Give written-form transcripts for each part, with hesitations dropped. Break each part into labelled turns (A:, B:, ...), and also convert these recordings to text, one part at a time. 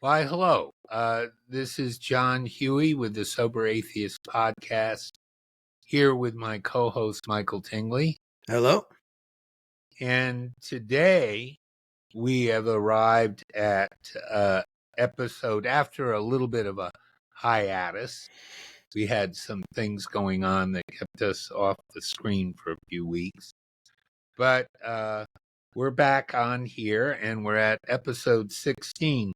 A: Why, hello. This is John Huey with the Sober Atheist podcast, here with my co-host Michael Tingley.
B: Hello.
A: And today we have arrived at episode after a little bit of a hiatus. We had some things going on that kept us off the screen for a few weeks. But we're back on here, and we're at episode 16.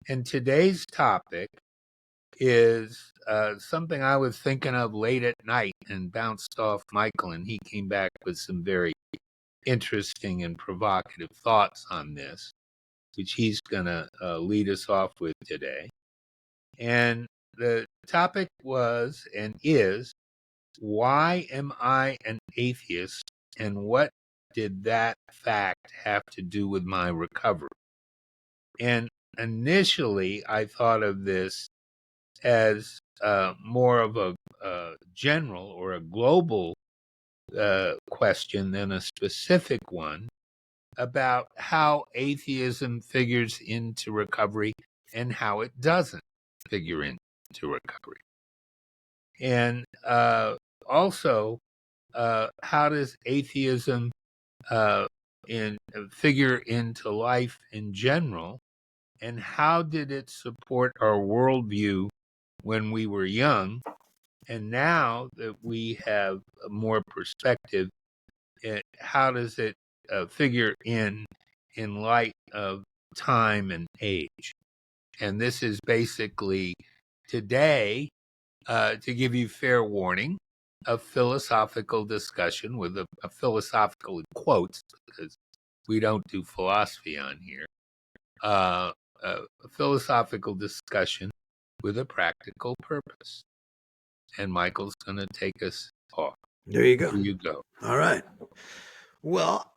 A: And today's topic is something I was thinking of late at night and bounced off Michael, and he came back with some very interesting and provocative thoughts on this, which he's going to lead us off with today. And the topic was and is, why am I an atheist, and what did that fact have to do with my recovery? And initially, I thought of this as more of a general or a global question than a specific one about how atheism figures into recovery and how it doesn't figure into recovery. And also, how does atheism figure into life in general, and how did it support our worldview when we were young? And now that we have more perspective, how does it figure in light of time and age? And this is basically today, to give you fair warning, a philosophical discussion with a philosophical quotes, because we don't do philosophy on here. A philosophical discussion with a practical purpose. And Michael's going to take us off.
B: There you go.
A: Here you go.
B: All right. Well,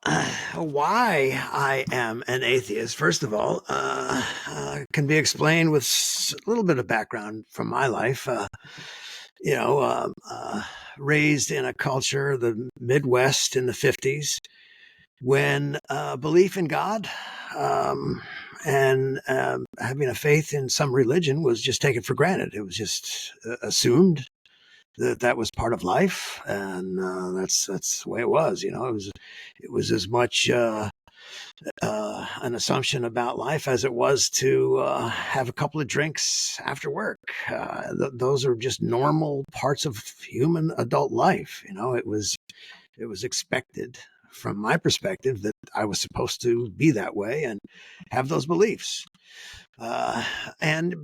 B: why I am an atheist, first of all, can be explained with a little bit of background from my life. Raised in a culture, the Midwest in the 50s, when belief in God and having a faith in some religion was just taken for granted. It was just assumed that was part of life, and that's the way it was. It was as much an assumption about life as it was to have a couple of drinks after work. Those are just normal parts of human adult life. It was expected from my perspective that I was supposed to be that way and have those beliefs. It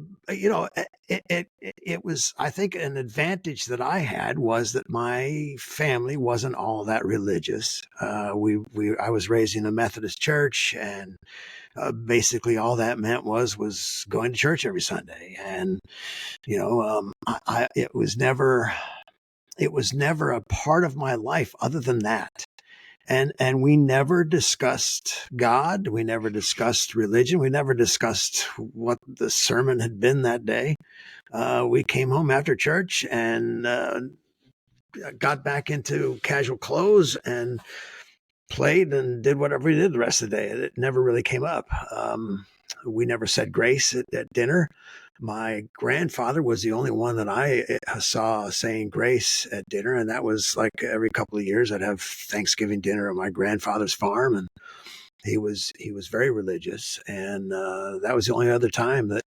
B: was, I think, an advantage that I had was that my family wasn't all that religious. I was raised in a Methodist church, and basically all that meant was going to church every Sunday. And it was never a part of my life other than that. And we never discussed God. We never discussed religion. We never discussed what the sermon had been that day. We came home after church and got back into casual clothes and played and did whatever we did the rest of the day. It never really came up. We never said grace at dinner. My grandfather was the only one that I saw saying grace at dinner, and that was like every couple of years I'd have Thanksgiving dinner at my grandfather's farm, and he was very religious, and that was the only other time that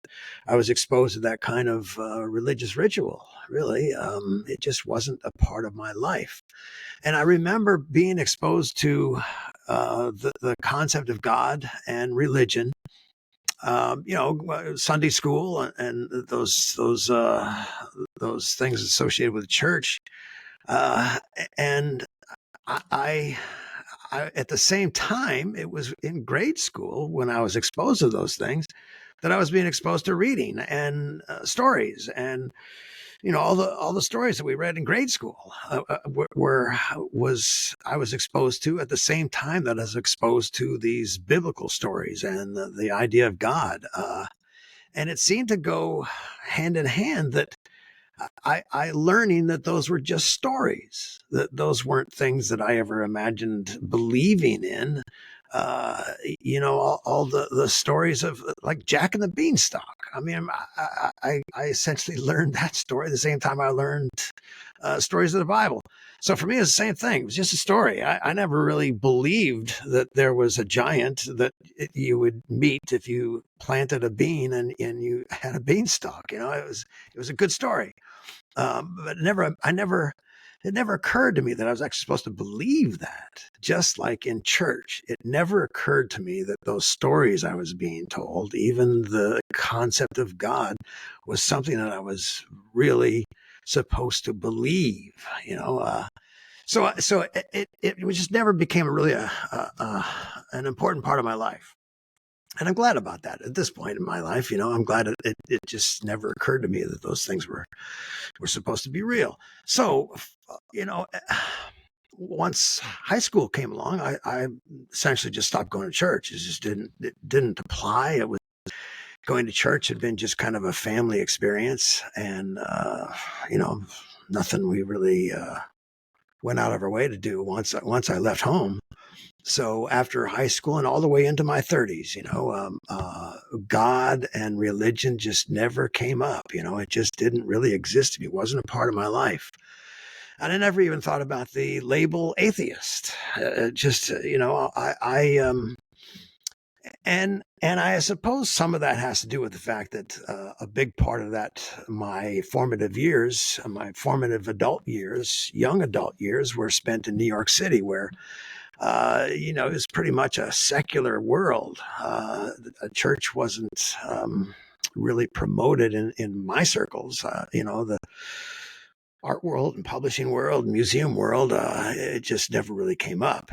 B: I was exposed to that kind of religious ritual. Really, it just wasn't a part of my life. And I remember being exposed to the concept of God and religion. Sunday school and those things associated with church. And I at the same time, it was in grade school when I was exposed to those things that I was being exposed to reading and stories, and all the stories that we read in grade school I was exposed to at the same time that I was exposed to these biblical stories and the idea of God. And it seemed to go hand in hand that I learning that those were just stories, that those weren't things that I ever imagined believing in. all the stories of like Jack and the Beanstalk. I mean, I essentially learned that story at the same time I learned stories of the Bible. So for me, it's the same thing. It was just a story. I never really believed that there was a giant that you would meet if you planted a bean and you had a beanstalk. It was a good story. But it never occurred to me that I was actually supposed to believe that. Just like in church, it never occurred to me that those stories I was being told, even the concept of God, was something that I was really supposed to believe. So it just never became really an important part of my life. And I'm glad about that at this point in my life. I'm glad it just never occurred to me that those things were supposed to be real. So, once high school came along, I essentially just stopped going to church. It didn't apply. It was going to church had been just kind of a family experience, and nothing we really went out of our way to do once I left home. So after high school and all the way into my 30s, God and religion just never came up. It just didn't really exist to me. It wasn't a part of my life. And I never even thought about the label atheist. And I suppose some of that has to do with the fact that a big part of that, my formative years, my formative adult years, young adult years, were spent in New York City, where it was pretty much a secular world. A church wasn't really promoted in my circles. The art world and publishing world, museum world, it just never really came up.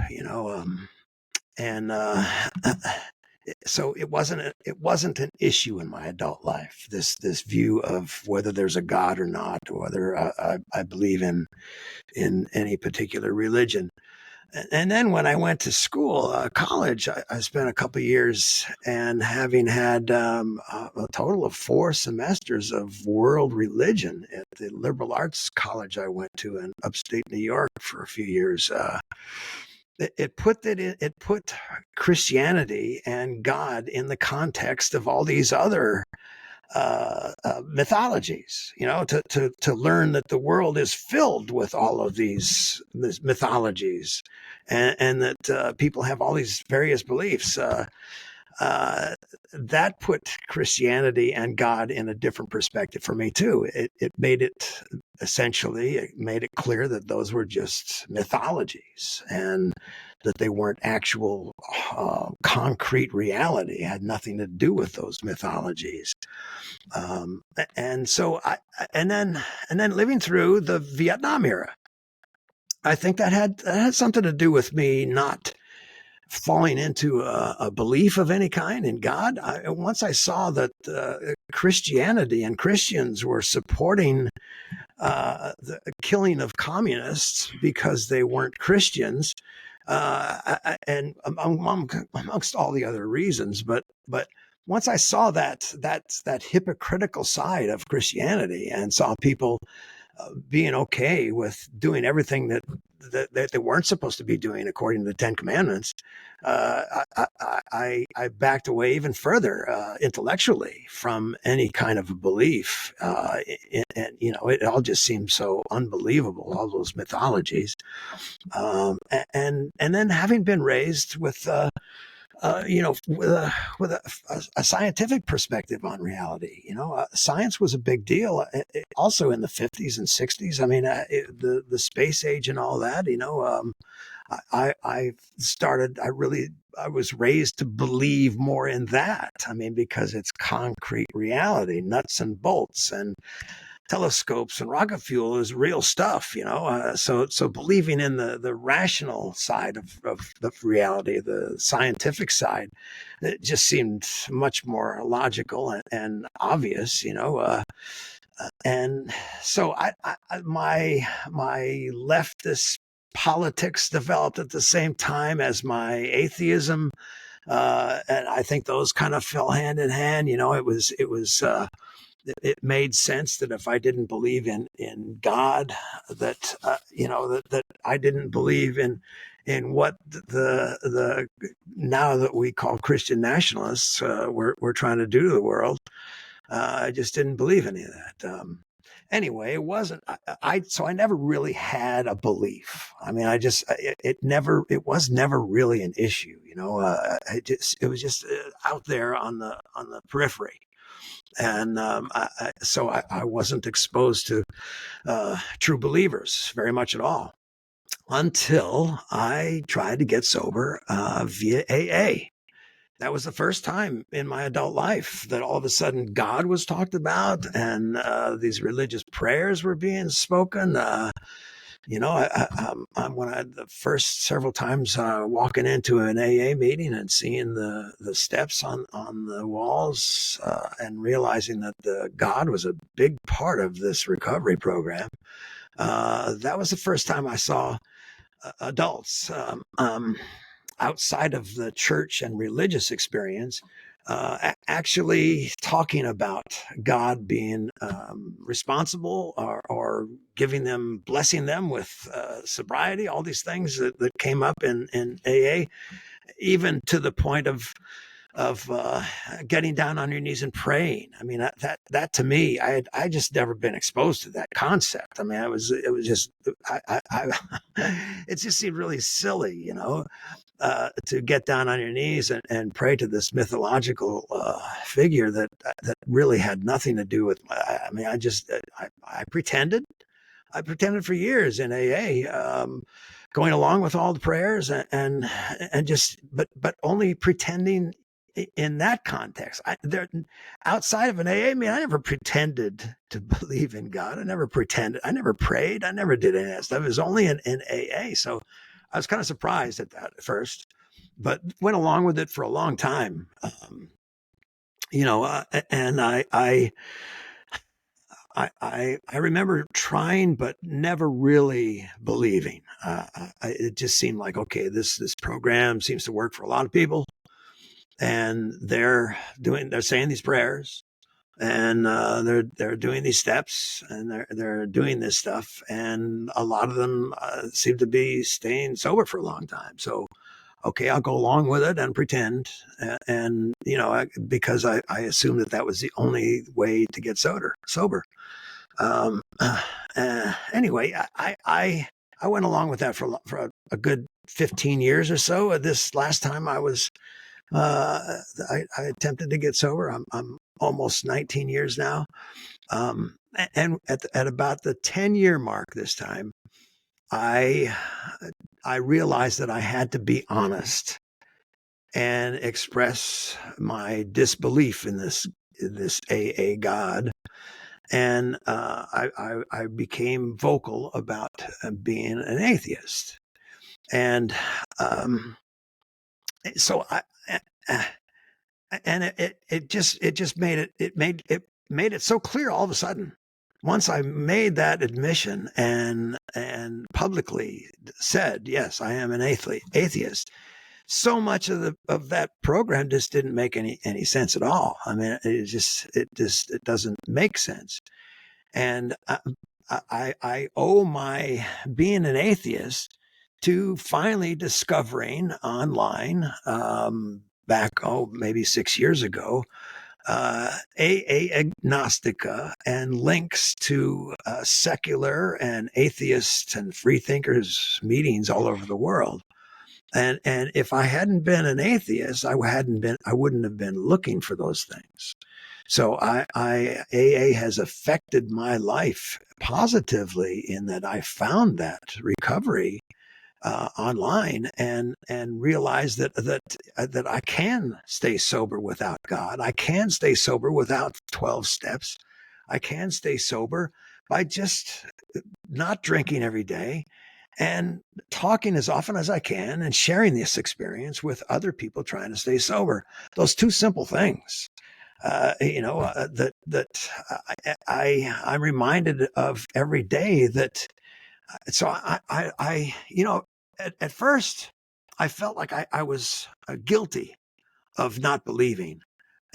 B: And so it wasn't an issue in my adult life. This view of whether there's a God or not, or whether I believe in any particular religion. And then when I went to school, college, I spent a couple of years, and having had a total of 4 semesters of world religion at the liberal arts college I went to in upstate New York for a few years, it put Christianity and God in the context of all these other mythologies, to learn that the world is filled with all of these mythologies, and that people have all these various beliefs. That put Christianity and God in a different perspective for me too. It made it clear that those were just mythologies, and that they weren't actual concrete reality. It had nothing to do with those mythologies. And so and then living through the Vietnam era, I think that had something to do with me not falling into a belief of any kind in God. Once I saw that Christianity and Christians were supporting the killing of communists because they weren't Christians, and amongst all the other reasons, but once I saw that hypocritical side of Christianity, and saw people being okay with doing everything that they weren't supposed to be doing according to the 10 Commandments, I backed away even further intellectually from any kind of belief. And it all just seemed so unbelievable, all those mythologies. And then having been raised with with a scientific perspective on reality. Science was a big deal. Also in the 50s and 60s. I mean, the space age and all that. I was raised to believe more in that. I mean, because it's concrete reality, nuts and bolts, and telescopes and rocket fuel is real stuff, so believing in the rational side of the reality, the scientific side, it just seemed much more logical and obvious, and so my leftist politics developed at the same time as my atheism, and I think those kind of fell hand in hand. It was it made sense that if I didn't believe in God, that that I didn't believe in what the now that we call Christian nationalists we're trying to do to the world. I just didn't believe any of that. Anyway, it wasn't. So I never really had a belief. I mean, it was never really an issue. It was just out there on the periphery, and I wasn't exposed to true believers very much at all until I tried to get sober via AA. That was the first time in my adult life that all of a sudden God was talked about, and these religious prayers were being spoken. When the first several times walking into an AA meeting and seeing the steps on the walls and realizing that the God was a big part of this recovery program. That was the first time I saw adults. Outside of the church and religious experience, actually talking about God being responsible or blessing them with sobriety, all these things that came up in AA, even to the point of getting down on your knees and praying. I mean, that to me, I just never been exposed to that concept. I mean, it was just, it just seemed really silly, to get down on your knees and pray to this mythological figure that really had nothing to do with. I mean, I pretended. I pretended for years in AA, going along with all the prayers and just, but only pretending in that context. Outside of an AA meeting, I never pretended to believe in God. I never pretended. I never prayed. I never did any of that stuff. It was only in AA. So I was kind of surprised at that at first, but went along with it for a long time. And I remember trying, but never really believing. It just seemed like, okay, this program seems to work for a lot of people, and they're saying these prayers, and they're doing these steps, and they're doing this stuff, and a lot of them seem to be staying sober for a long time. So, okay, I'll go along with it and pretend, and because I assumed that was the only way to get sober. Anyway, I went along with that for a good 15 years or so. This last time I was, I attempted to get sober. I'm almost 19 years now. And at about the 10-year mark this time, I realized that I had to be honest and express my disbelief in this AA God. And I became vocal about being an atheist. And so it just made it so clear all of a sudden. Once I made that admission and publicly said, yes, I am an atheist, so much of that program just didn't make any sense at all. I mean, it doesn't make sense. And I owe my being an atheist to finally discovering online, back, maybe 6 years ago, AA Agnostica and links to secular and atheist and freethinkers meetings all over the world. And if I hadn't been an atheist, I wouldn't have been looking for those things. So AA has affected my life positively in that I found that recovery online and realized that I can stay sober without God. I can stay sober without 12 steps. I can stay sober by just not drinking every day and talking as often as I can and sharing this experience with other people trying to stay sober. Those two simple things, I'm reminded of every day that. So at first I felt like I was guilty of not believing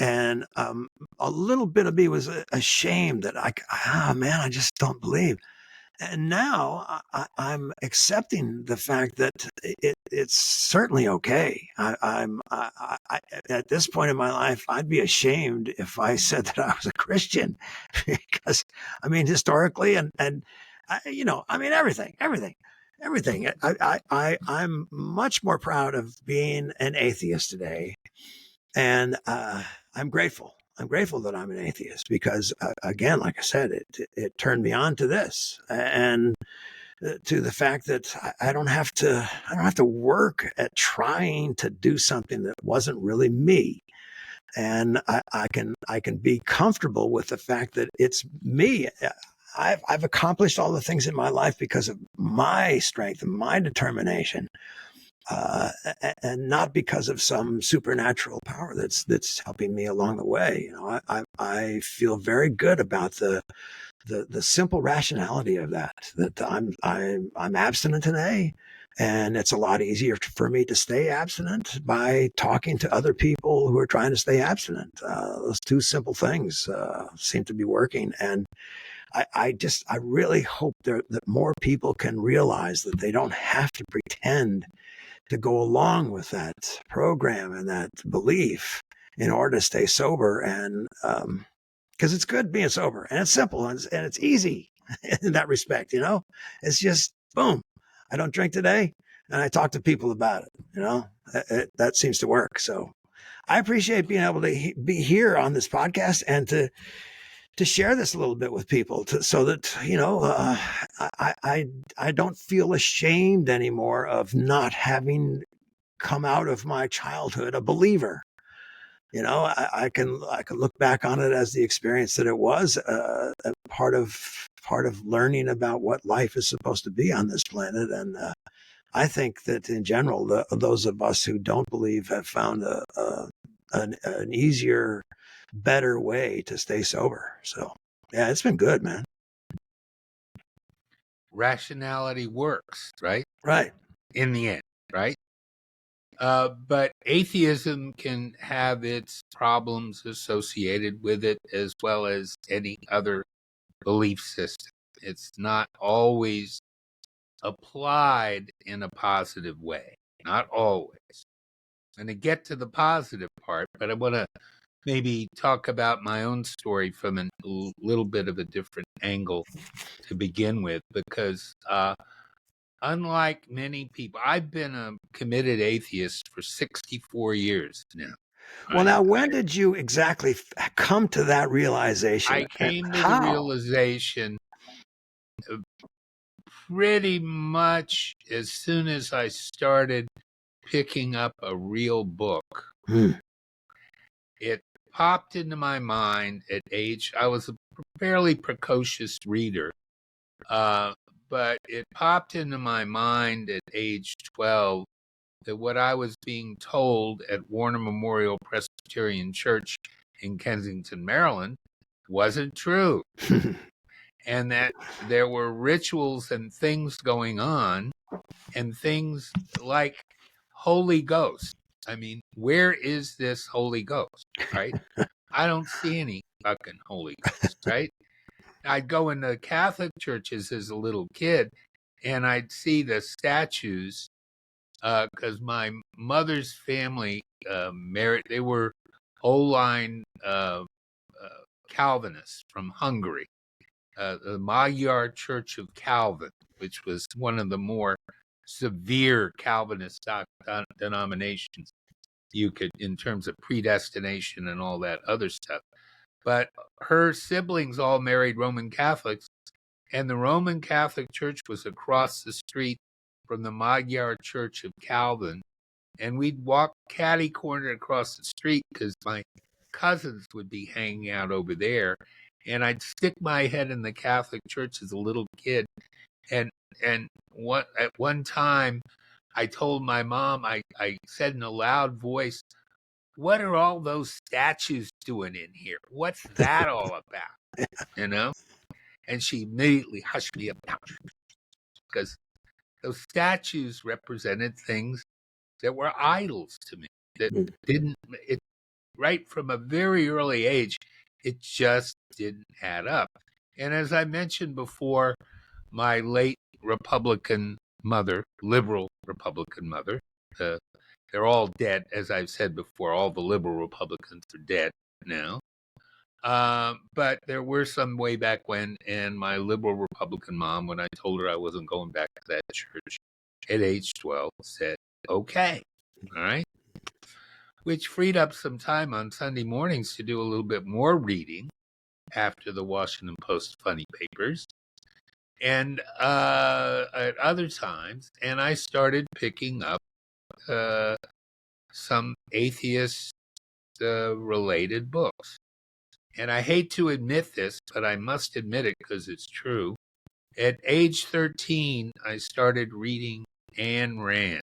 B: And a little bit of me was ashamed that man, I just don't believe. And now I'm accepting the fact that it's certainly okay. At this point in my life, I'd be ashamed if I said that I was a Christian, because I mean, historically, and I mean, everything. I'm much more proud of being an atheist today, and I'm grateful. I'm grateful that I'm an atheist because, again, like I said, it turned me on to this, and to the fact that I don't have to work at trying to do something that wasn't really me, and I can be comfortable with the fact that it's me. I've accomplished all the things in my life because of my strength and my determination, and not because of some supernatural power that's helping me along the way. I feel very good about the simple rationality of that. That I'm abstinent today, and it's a lot easier for me to stay abstinent by talking to other people who are trying to stay abstinent. Those two simple things seem to be working, and I really hope that more people can realize that they don't have to pretend to go along with that program and that belief in order to stay sober. And because it's good being sober, and it's simple, and it's easy in that respect. It's just boom. I don't drink today, and I talk to people about it. That seems to work. So I appreciate being able to be here on this podcast and to share this a little bit with people, so that I don't feel ashamed anymore of not having come out of my childhood a believer. I can look back on it as the experience that it was, a part of learning about what life is supposed to be on this planet. And I think that in general, those of us who don't believe have found an easier, better way to stay sober. So yeah, it's been good, man.
A: Rationality works, right?
B: Right.
A: In the end, right? But atheism can have its problems associated with it, as well as any other belief system. It's not always applied in a positive way, not always. And to get to the positive part, but I want to maybe talk about my own story from a little bit of a different angle to begin with, because unlike many people, I've been a committed atheist for 64 years now.
B: Well, now, when did you exactly come to that realization?
A: I came to the
B: How?
A: realization pretty much as soon as I started picking up a real book. It popped into my mind at age, I was a fairly precocious reader, but it popped into my mind at age 12 that what I was being told at Warner Memorial Presbyterian Church in Kensington, Maryland, wasn't true. And that there were rituals and things going on, and things like Holy Ghost. I mean, where is this Holy Ghost, right? I don't see any fucking Holy Ghost, right? I'd go into Catholic churches as a little kid, and I'd see the statues, because my mother's family married. They were O-line Calvinists from Hungary, the Magyar Church of Calvin, which was one of the more severe Calvinist denominations you could, in terms of predestination and all that other stuff. But her siblings all married Roman Catholics, and the Roman Catholic Church was across the street from the Magyar Church of Calvin. And we'd walk catty corner across the street because my cousins would be hanging out over there. And I'd stick my head in the Catholic Church as a little kid. And at one time, I told my mom, I said in a loud voice, "What are all those statues doing in here? What's that all about?" You know? And she immediately hushed me up because those statues represented things that were idols to me, that didn't, it right from a very early age, it just didn't add up. And as I mentioned before, my late Republican mother, liberal Republican mother, uh, they're all dead, as I've said before. All the liberal Republicans are dead now. But there were some way back when, and my liberal Republican mom, when I told her I wasn't going back to that church at age 12, said, okay, all right, which freed up some time on Sunday mornings to do a little bit more reading after the Washington Post funny papers and at other times. And I started picking up some atheist related books. And I hate to admit this, but I must admit it because it's true. At age 13, I started reading Ayn Rand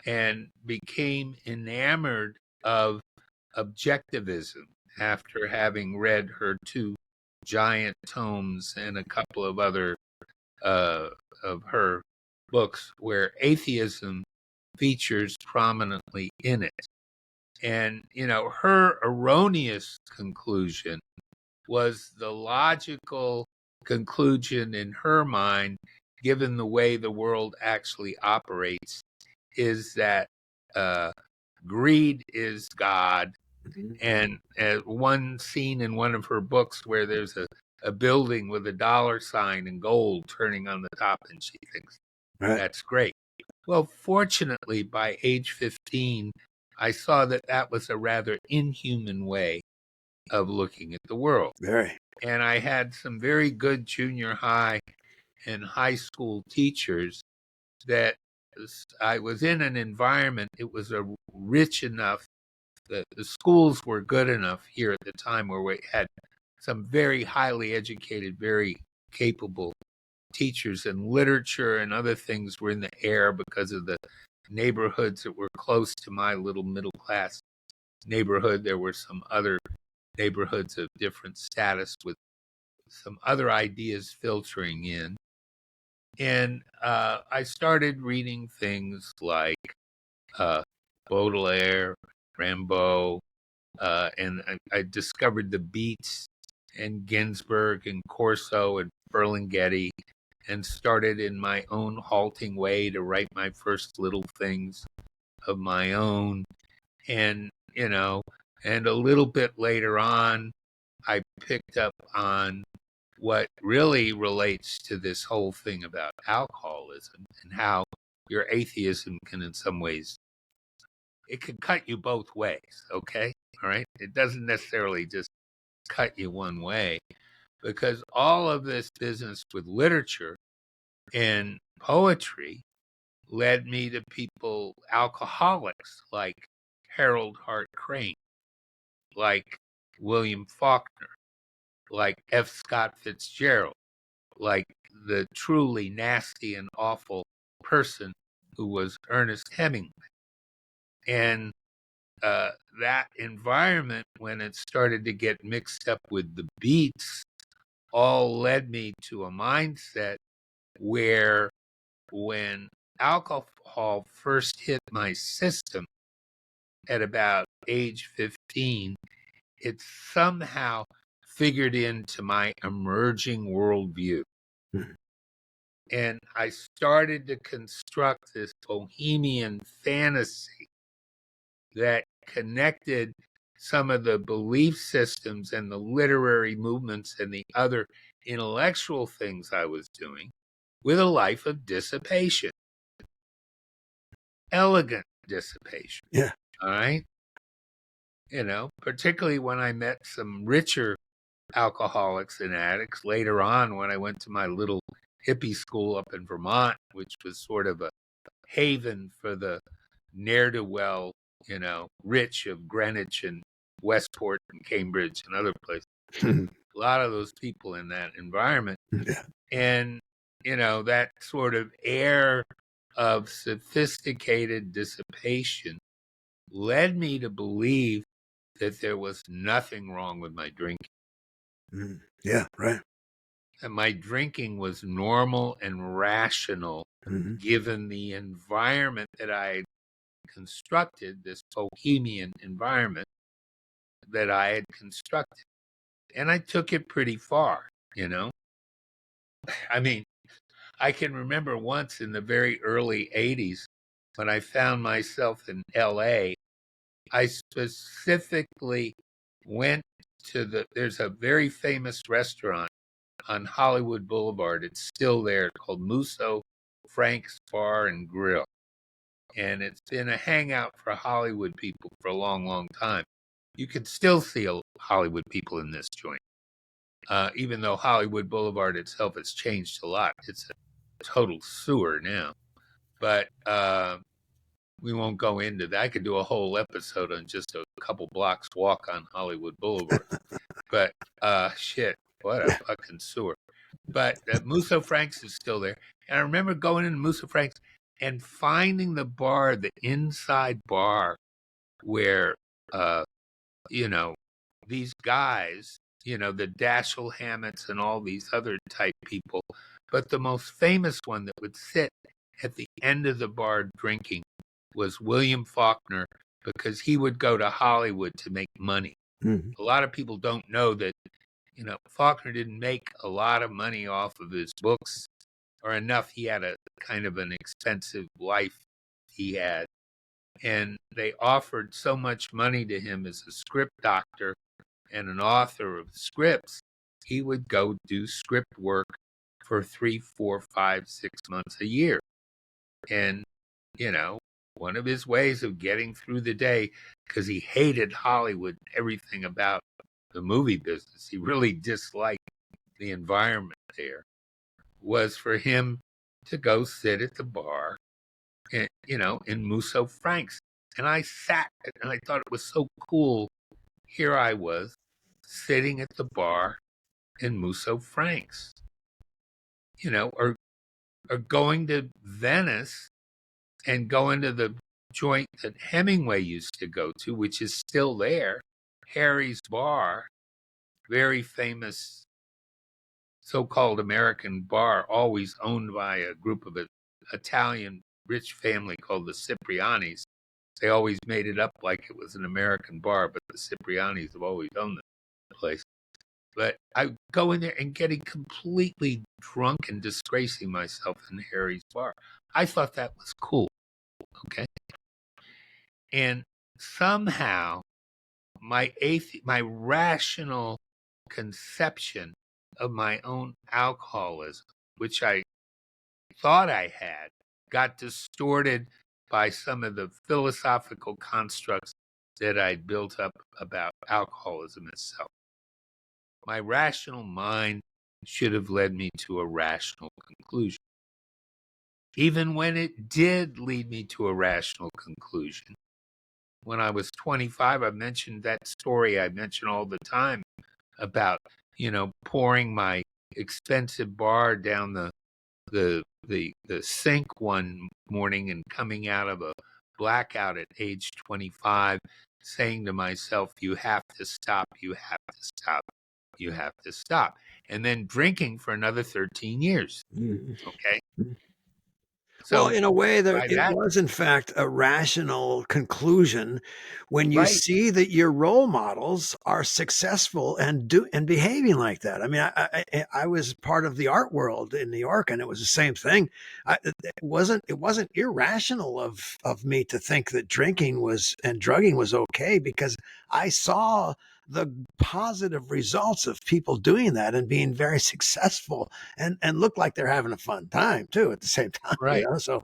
A: and became enamored of objectivism after having read her two giant tomes and a couple of other of her books where atheism features prominently in it. And, her erroneous conclusion was the logical conclusion in her mind, given the way the world actually operates, is that greed is God. And one scene in one of her books where there's a building with a dollar sign and gold turning on the top, and she thinks, that's great. Well, fortunately, by age 15, I saw that that was a rather inhuman way of looking at the world.
B: Very.
A: And I had some very good junior high and high school teachers that I was in an environment, it was a rich enough, the schools were good enough here at the time where we had some very highly educated, very capable teachers, and literature and other things were in the air because of the neighborhoods that were close to my little middle class neighborhood. There were some other neighborhoods of different status with some other ideas filtering in. And I started reading things like Baudelaire, Rimbaud, and I discovered the Beats and Ginsberg and Corso and Ferlinghetti, and started in my own halting way to write my first little things of my own. And, and a little bit later on, I picked up on what really relates to this whole thing about alcoholism and how your atheism can, in some ways, it can cut you both ways, okay? All right? It doesn't necessarily just cut you one way, because all of this business with literature and poetry led me to people, alcoholics like Harold Hart Crane, like William Faulkner, like F. Scott Fitzgerald, like the truly nasty and awful person who was Ernest Hemingway. And that environment, when it started to get mixed up with the beats, all led me to a mindset where when alcohol first hit my system at about age 15, it somehow figured into my emerging worldview. And I started to construct this bohemian fantasy that connected some of the belief systems and the literary movements and the other intellectual things I was doing with a life of dissipation. Elegant dissipation.
B: Yeah.
A: All right. Particularly when I met some richer alcoholics and addicts later on when I went to my little hippie school up in Vermont, which was sort of a haven for the ne'er-do-well, rich of Greenwich and Westport and Cambridge and other places. A lot of those people in that environment.
B: Yeah.
A: And, that sort of air of sophisticated dissipation led me to believe that there was nothing wrong with my drinking.
B: Yeah, right.
A: And my drinking was normal and rational, given the environment that I had constructed this bohemian environment that I had constructed. And I took it pretty far, you know. I mean, I can remember once in the very early 80s when I found myself in LA, I specifically went to there's a very famous restaurant on Hollywood Boulevard. It's still there, called Musso Frank's Bar and Grill. And it's been a hangout for Hollywood people for a long, long time. You can still see Hollywood people in this joint, even though Hollywood Boulevard itself has changed a lot. It's a total sewer now. But we won't go into that. I could do a whole episode on just a couple blocks walk on Hollywood Boulevard. But shit, what a fucking sewer. But Musso Frank's is still there. And I remember going into Musso Frank's and finding the bar, the inside bar, where, you know, these guys, you know, the Dashiell Hammetts and all these other type people. But the most famous one that would sit at the end of the bar drinking was William Faulkner, because he would go to Hollywood to make money. Mm-hmm. A lot of people don't know that, you know, Faulkner didn't make a lot of money off of his books, or enough. He had a kind of an expensive life he had. And they offered so much money to him as a script doctor and an author of scripts, he would go do script work for 3, 4, 5, 6 months a year. And, you know, one of his ways of getting through the day, because he hated Hollywood, everything about the movie business, he really disliked the environment there, was for him to go sit at the bar, and, you know, in Musso Frank's. And I sat and I thought it was so cool. Here I was sitting at the bar in Musso Frank's, you know, or going to Venice and going to the joint that Hemingway used to go to, which is still there, Harry's Bar, very famous so-called American bar, always owned by a group of an Italian rich family called the Ciprianis. They always made it up like it was an American bar, but the Ciprianis have always owned the place. But I go in there and getting completely drunk and disgracing myself in Harry's Bar. I thought that was cool. Okay. And somehow my rational conception of my own alcoholism, which I thought I had, got distorted by some of the philosophical constructs that I'd built up about alcoholism itself. My rational mind should have led me to a rational conclusion. Even when it did lead me to a rational conclusion, when I was 25, I mentioned that story I mention all the time about, you know, pouring my expensive bar down the sink one morning and coming out of a blackout at age 25, saying to myself, you have to stop, you have to stop, you have to stop. And then drinking for another 13 years. Okay.
B: So, well, in a way, it was, in fact, a rational conclusion when you see that your role models are successful and behaving like that. I mean, I was part of the art world in New York, and it was the same thing. It wasn't irrational of me to think that drinking and drugging was okay, because I saw the positive results of people doing that and being very successful and look like they're having a fun time too at the same time.
A: Right.
B: You know? So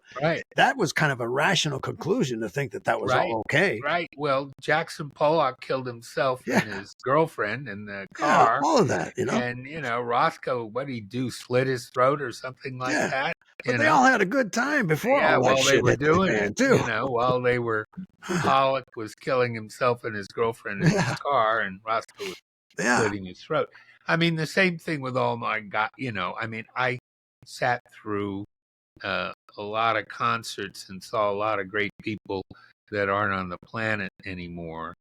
B: that was kind of a rational conclusion to think that was all okay.
A: Right. Well, Jackson Pollock killed himself and his girlfriend in the car.
B: All of that, you know.
A: And, you know, Roscoe, what did he do? Slit his throat or something like that?
B: But they all had a good time before all that
A: while
B: shit
A: they were
B: hit
A: doing
B: the fan,
A: it,
B: too.
A: you know, while they were, Pollock was killing himself and his girlfriend in his car, and Roscoe was slitting his throat. I mean, the same thing with all my you know, I mean, I sat through a lot of concerts and saw a lot of great people that aren't on the planet anymore.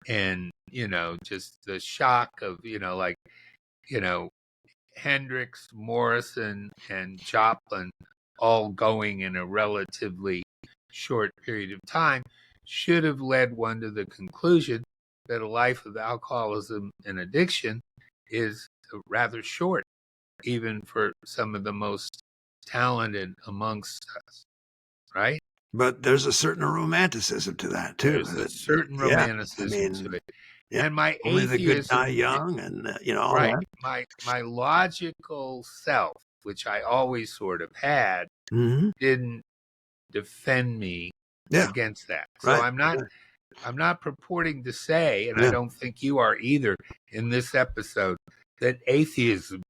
A: And, you know, just the shock of, you know, like, you know, Hendrix, Morrison, and Joplin all going in a relatively short period of time should have led one to the conclusion that a life of alcoholism and addiction is rather short, even for some of the most talented amongst us, right?
B: But there's a certain romanticism to that too.
A: There's a certain
B: Yeah, I
A: romanticism to
B: mean,
A: it.
B: yeah,
A: And my
B: only the good die
A: atheism,
B: young, and all
A: right,
B: that.
A: my logical self, which I always sort of had,
B: Hmm.
A: didn't defend me
B: Yeah,
A: against that. So
B: right.
A: I'm not purporting to say, and I
B: Yeah,
A: don't think you are either in this episode, that atheism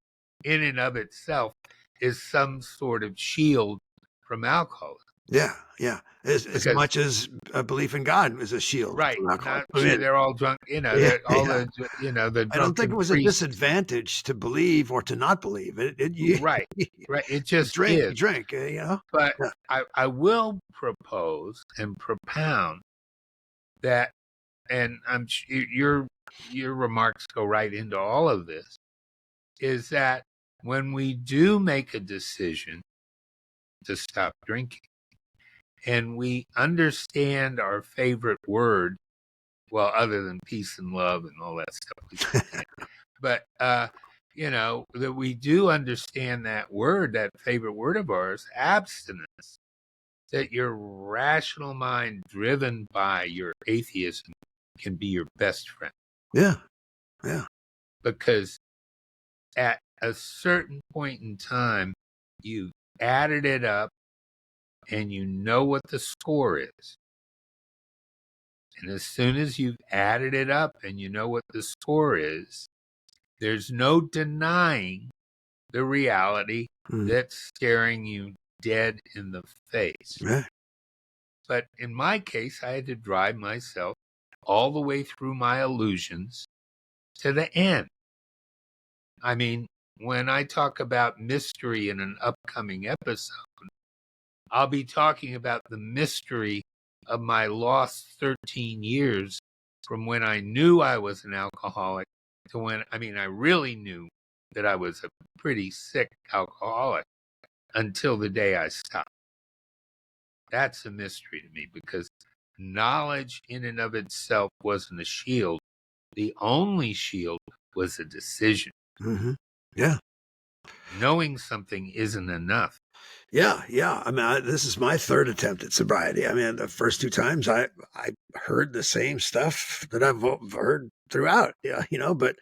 A: in and of itself is some sort of shield from alcoholism.
B: yeah, yeah. As
A: Because
B: much as a belief in God is a shield
A: right,
B: from alcohol.
A: not
B: I
A: sure
B: mean,
A: they're all drunk,
B: yeah,
A: that all
B: yeah.
A: the the
B: I don't think it
A: drunken
B: was a
A: priests.
B: disadvantage to believe or to not believe. You,
A: Right, right. It
B: you
A: just
B: drink,
A: is.
B: you drink.
A: But
B: Yeah.
A: I will propose and propound that, and your remarks go right into all of this, is that when we do make a decision to stop drinking and we understand our favorite word, well, other than peace and love and all that stuff we still can't, but that we do understand that word, that favorite word of ours, abstinence, that your rational mind driven by your atheism can be your best friend.
B: Yeah. Yeah.
A: Because at a certain point in time, you added it up and you know what the score is. And as soon as you've added it up and you know what the score is, there's no denying the reality
B: Mm.
A: that's staring you dead in the face.
B: Right.
A: But in my case, I had to drive myself all the way through my illusions to the end. I mean, when I talk about mystery in an upcoming episode, I'll be talking about the mystery of my lost 13 years from when I knew I was an alcoholic to when, I really knew that I was a pretty sick alcoholic until the day I stopped. That's a mystery to me because knowledge in and of itself wasn't a shield. The only shield was a decision.
B: Mm-hmm. Yeah.
A: Knowing something isn't enough.
B: Yeah, yeah. I mean, this is my third attempt at sobriety. I mean, the first two times I heard the same stuff that I've heard throughout. Yeah, but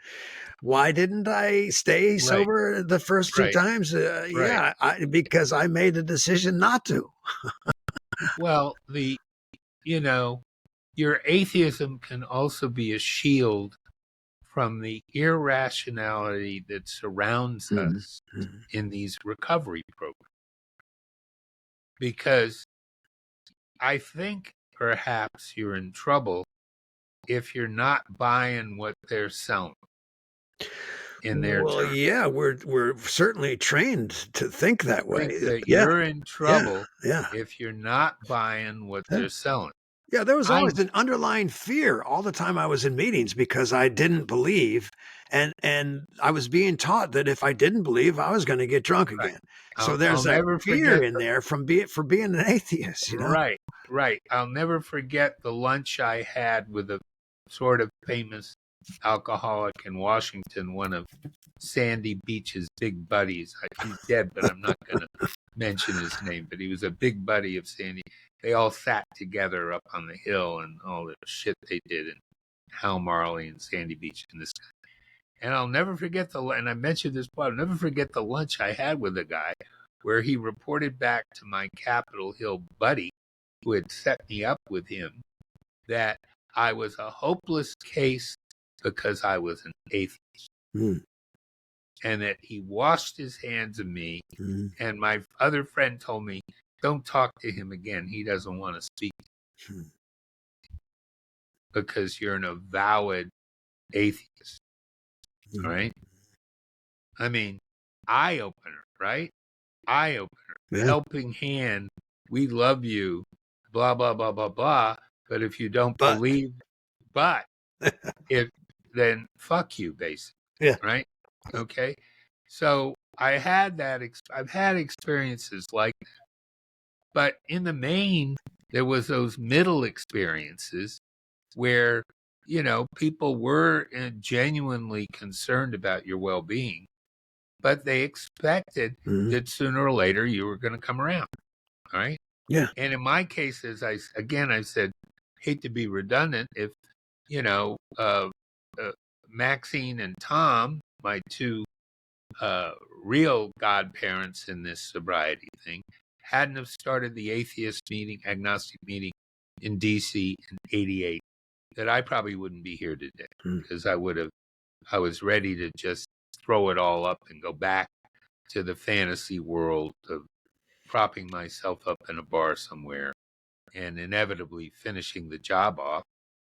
B: why didn't I stay
A: Right,
B: sober the first two
A: right,
B: times?
A: right.
B: Yeah, because I made a decision not to.
A: Well, your atheism can also be a shield from the irrationality that surrounds us
B: Mm-hmm.
A: in these recovery programs. Because I think perhaps you're in trouble if you're not buying what they're selling in their
B: Well,
A: terms.
B: yeah, we're certainly trained to think that
A: I think
B: way.
A: that
B: Yeah,
A: you're in
B: yeah,
A: trouble
B: yeah.
A: if you're not buying what
B: Yeah.
A: they're selling.
B: Yeah, there was
A: I
B: always an underlying fear all the time I was in meetings because I didn't believe, and I was being taught that if I didn't believe, I was going to get drunk
A: right.
B: again. So
A: I'll
B: there's that
A: never
B: fear
A: forget
B: in there from being an atheist.
A: right, right. I'll never forget the lunch I had with a sort of famous alcoholic in Washington, one of Sandy Beach's big buddies. He's dead, but I'm not going to mention his name, but he was a big buddy of Sandy. They all sat together up on the hill and all the shit they did in Hal Marley and Sandy Beach and this guy. And I'll never forget and I mentioned this, but I'll never forget the lunch I had with the guy where he reported back to my Capitol Hill buddy who had set me up with him that I was a hopeless case because I was an atheist.
B: Mm.
A: And that he washed his hands of me.
B: Mm.
A: And my other friend told me, don't talk to him again. He doesn't want to speak
B: Mm.
A: because you're an avowed atheist.
B: Mm.
A: All right. I mean, eye opener, right? Eye opener,
B: Yeah.
A: helping hand. We love you, blah, blah, blah, blah, blah. But if you don't believe, then fuck you, basically.
B: Yeah.
A: Right. Okay. So I've had experiences like that. But in the main, there was those middle experiences where, people were genuinely concerned about your well-being, but they expected
B: Mhm.
A: that sooner or later you were going to come around. All right.
B: Yeah.
A: And in my case, I said, hate to be redundant, if, you know, uh, Maxine and Tom, my two real godparents in this sobriety thing, hadn't have started the atheist meeting, agnostic meeting in DC in '88, that I probably wouldn't be here today, because I was ready to just throw it all up and go back to the fantasy world of propping myself up in a bar somewhere and inevitably finishing the job off,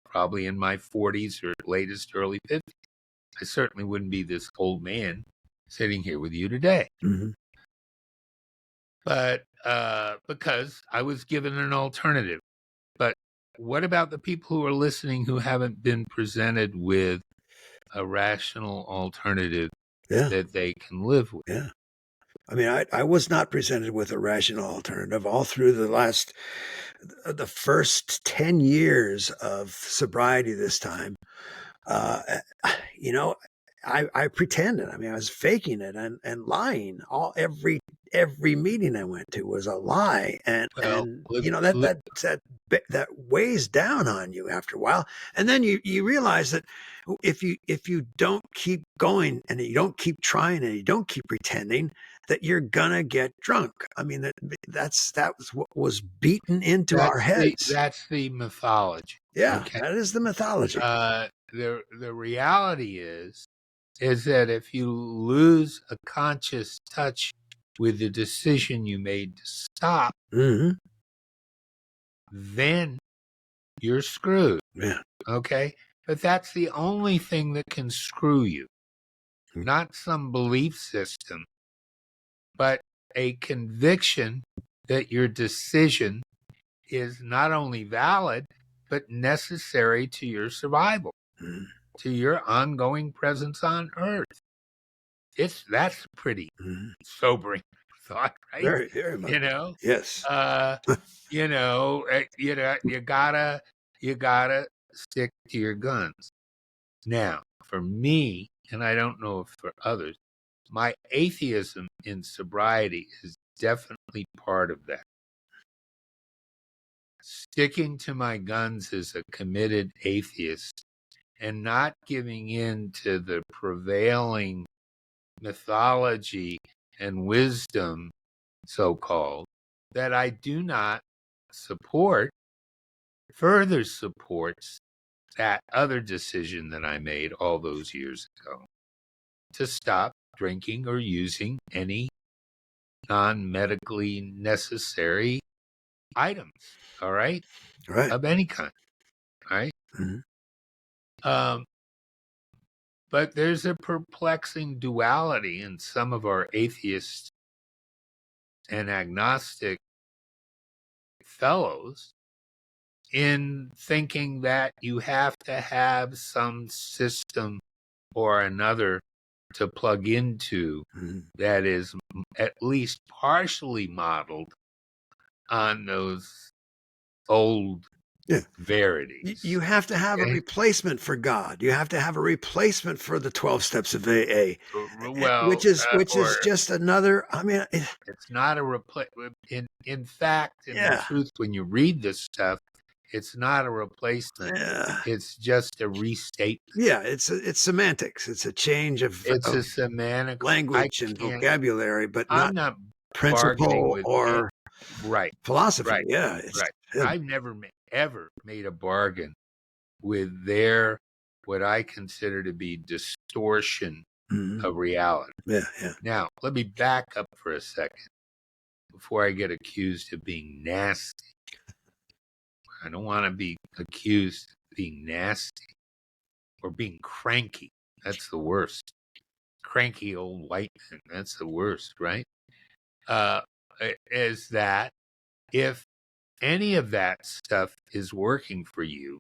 A: probably in my 40s or latest early 50s. I certainly wouldn't be this old man sitting here with you today.
B: Mhm.
A: But because I was given an alternative. But what about the people who are listening who haven't been presented with a rational alternative
B: Yeah.
A: that they can live with?
B: Yeah. I mean, I was not presented with a rational alternative all through the first 10 years of sobriety this time. Uh, you know, I pretended. I mean, I was faking it and lying. Every meeting I went to was a lie,
A: Well,
B: and that weighs down on you after a while. And then you realize that if you don't keep going and you don't keep trying and you don't keep pretending, that you're gonna get drunk. I mean, that was what was beaten into our heads.
A: that's the mythology.
B: Yeah,
A: Okay.
B: that is the mythology.
A: The reality is that if you lose a conscious touch with the decision you made to stop,
B: Hmm.
A: then you're screwed.
B: Yeah.
A: Okay. But that's the only thing that can screw you,
B: Mm.
A: not some belief system, but a conviction that your decision is not only valid, but necessary to your survival,
B: Mm.
A: to your ongoing presence on earth. That's pretty
B: Mm.
A: sobering thought, right?
B: Very, very much.
A: You know,
B: Yes.
A: uh, you gotta stick to your guns. Now, for me, and I don't know if for others, my atheism in sobriety is definitely part of that. Sticking to my guns as a committed atheist and not giving in to the prevailing mythology and wisdom, so-called, that I do not support, further supports that other decision that I made all those years ago to stop drinking or using any non-medically necessary items, all right,
B: Right.
A: of any kind, all right?
B: Mhm.
A: But there's a perplexing duality in some of our atheist and agnostic fellows in thinking that you have to have some system or another to plug into
B: Mhm.
A: that is at least partially modeled on those old
B: Yeah.
A: verities.
B: You have to have a
A: Okay?
B: replacement for God. You have to have a replacement for the 12 steps of AA,
A: Well,
B: which is
A: or
B: just another. I mean,
A: it's not a replacement. In fact, and in
B: yeah,
A: truth, when you read this stuff, it's not a replacement.
B: yeah,
A: It's just a restatement.
B: yeah. It's semantics. It's a change
A: It's
B: of
A: a semantic.
B: language and vocabulary, but not
A: I'm not bargaining
B: principle
A: with it.
B: or
A: Right,
B: philosophy.
A: right,
B: Yeah, it's
A: right.
B: yeah.
A: I've never ever made a bargain with what I consider to be distortion
B: Mhm.
A: of reality.
B: Yeah, yeah.
A: Now, let me back up for a second before I get accused of being nasty. I don't want to be accused of being nasty or being cranky. That's the worst. Cranky old white man. That's the worst, right? Uh, is that if any of that stuff is working for you,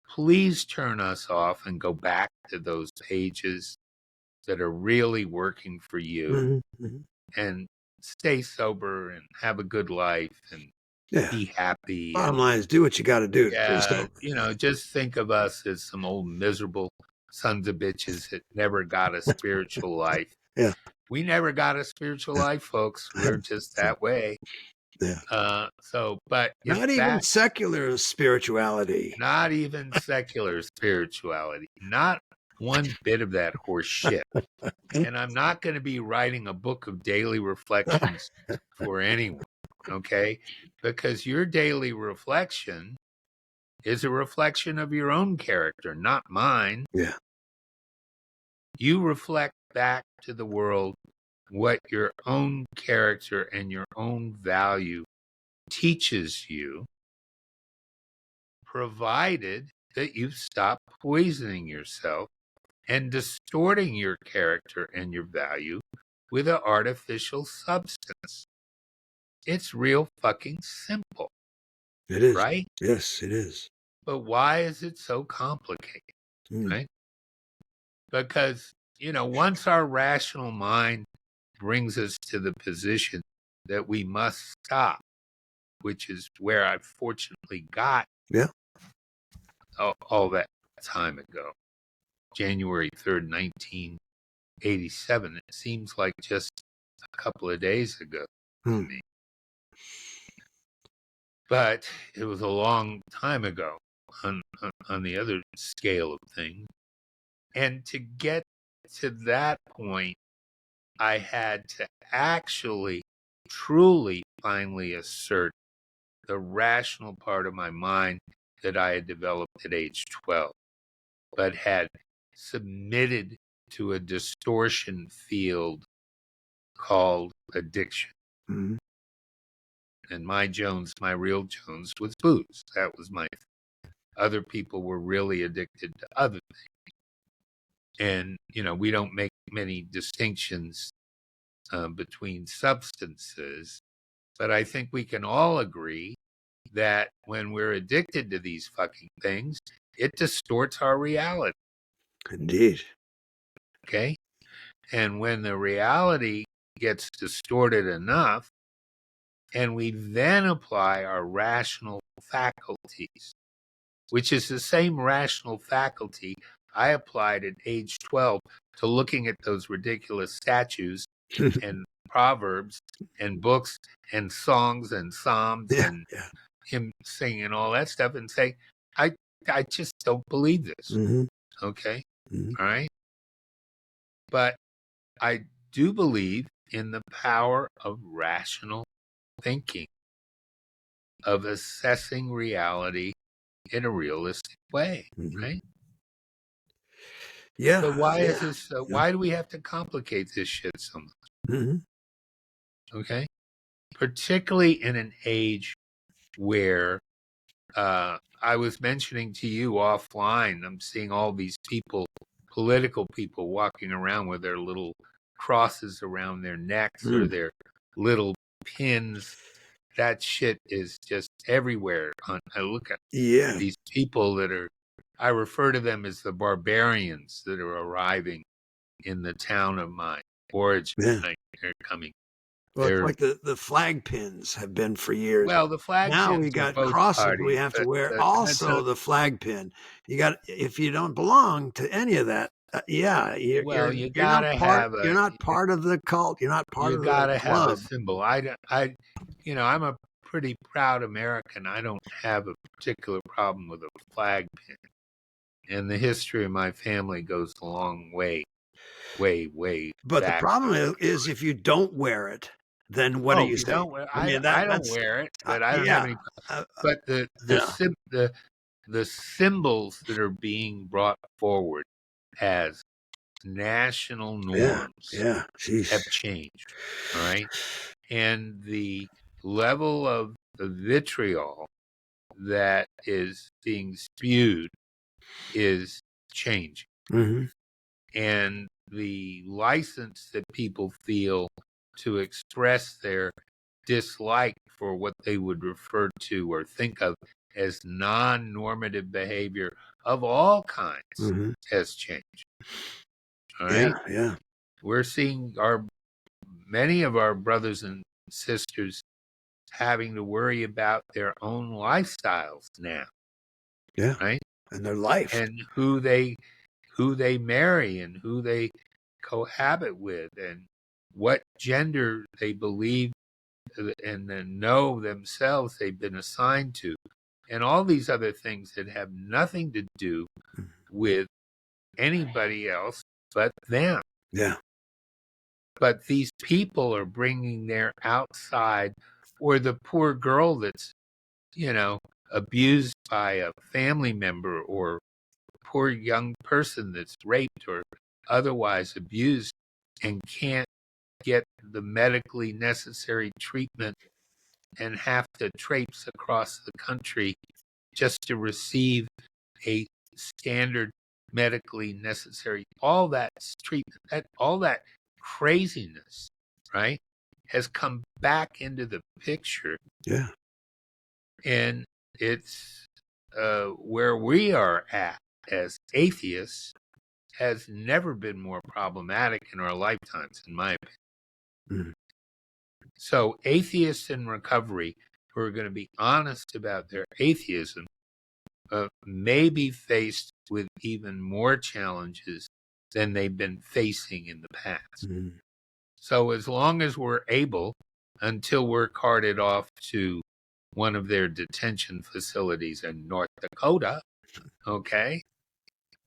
A: please turn us off and go back to those pages that are really working for you
B: Mhm, mhm.
A: and stay sober and have a good life and
B: Yeah.
A: be happy.
B: Bottom
A: And
B: line is do what you got to do.
A: yeah,
B: So,
A: just think of us as some old miserable sons of bitches that never got a spiritual life.
B: yeah.
A: We never got a spiritual life, folks. We're just
B: So,
A: that way.
B: yeah.
A: But if
B: Not even
A: that,
B: secular spirituality.
A: not even secular spirituality, not one bit of that horse shit. And I'm not going to be writing a book of daily reflections for anyone, okay? Because your daily reflection is a reflection of your own character, not mine.
B: Yeah.
A: You reflect back to the world what your own character and your own value teaches you, provided that you stop poisoning yourself and distorting your character and your value with an artificial substance. It's real fucking simple,
B: It is.
A: right?
B: Yes, it is.
A: But why is it so complicated, right? Because, once our rational mind brings us to the position that we must stop, which is where I fortunately got
B: Yeah.
A: all that time ago, January 3rd, 1987. It seems like just a couple of days ago to me. But it was a long time ago on the other scale of things. And to get to that point, I had to actually, truly, finally assert the rational part of my mind that I had developed at age 12, but had submitted to a distortion field called addiction.
B: Mm-hmm.
A: And my real Jones was booze. That was my thing. Other people were really addicted to other things. And, we don't make many distinctions between substances, but I think we can all agree that when we're addicted to these fucking things, it distorts our reality.
B: Indeed.
A: Okay. And when the reality gets distorted enough, and we then apply our rational faculties, which is the same rational faculty I applied at age 12 to looking at those ridiculous statues and proverbs and books and songs and psalms and him singing all that stuff and say, I just don't believe this.
B: Mm-hmm.
A: Okay.
B: Mm-hmm.
A: All right. But I do believe in the power of rational thinking, of assessing reality in a realistic way.
B: Mm-hmm.
A: Right.
B: Yeah.
A: But why is this? Why do we have to complicate this shit so much?
B: Mm-hmm.
A: Okay. Particularly in an age where I was mentioning to you offline, I'm seeing all these people, political people, walking around with their little crosses around their necks or their little pins. That shit is just everywhere. I look at these people I refer to them as the barbarians that are arriving in the town of my origin. They're coming.
B: Well, it's like the flag pins have been for years.
A: Well, the flag
B: Now we
A: pins are
B: got
A: both
B: crosses.
A: parties.
B: We have to wear also the flag pin. You got if you don't belong to any of that. You're not part. You're not part of the cult. You're not part of the club.
A: You gotta have a symbol. I'm a pretty proud American. I don't have a particular problem with a flag pin, and the history of my family goes a long way, way, way.
B: But
A: back.
B: The problem is if you don't wear it, then what do you say?
A: I don't wear it, but I don't have any. But the symbols that are being brought forward as national norms have changed. All right. And the level of the vitriol that is being spewed is changing.
B: Mm-hmm.
A: And the license that people feel to express their dislike for what they would refer to or think of as non-normative behavior of all kinds has changed. All right. We're seeing many of our brothers and sisters having to worry about their own lifestyles now,
B: Yeah.
A: right?
B: And their life.
A: And who they marry and who they cohabit with and what gender they believe and then know themselves they've been assigned to, and all these other things that have nothing to do with anybody else but them.
B: Yeah.
A: But these people are bringing their outside, or the poor girl that's, abused by a family member, or poor young person that's raped or otherwise abused and can't get the medically necessary treatment and have to traipse across the country just to receive a standard medically necessary, all that treatment, all that craziness, right, has come back into the picture.
B: Yeah.
A: And it's where we are at as atheists has never been more problematic in our lifetimes, in my opinion.
B: Mm.
A: So atheists in recovery who are going to be honest about their atheism may be faced with even more challenges than they've been facing in the past.
B: Mm.
A: So as long as we're able, until we're carted off to one of their detention facilities in North Dakota, okay?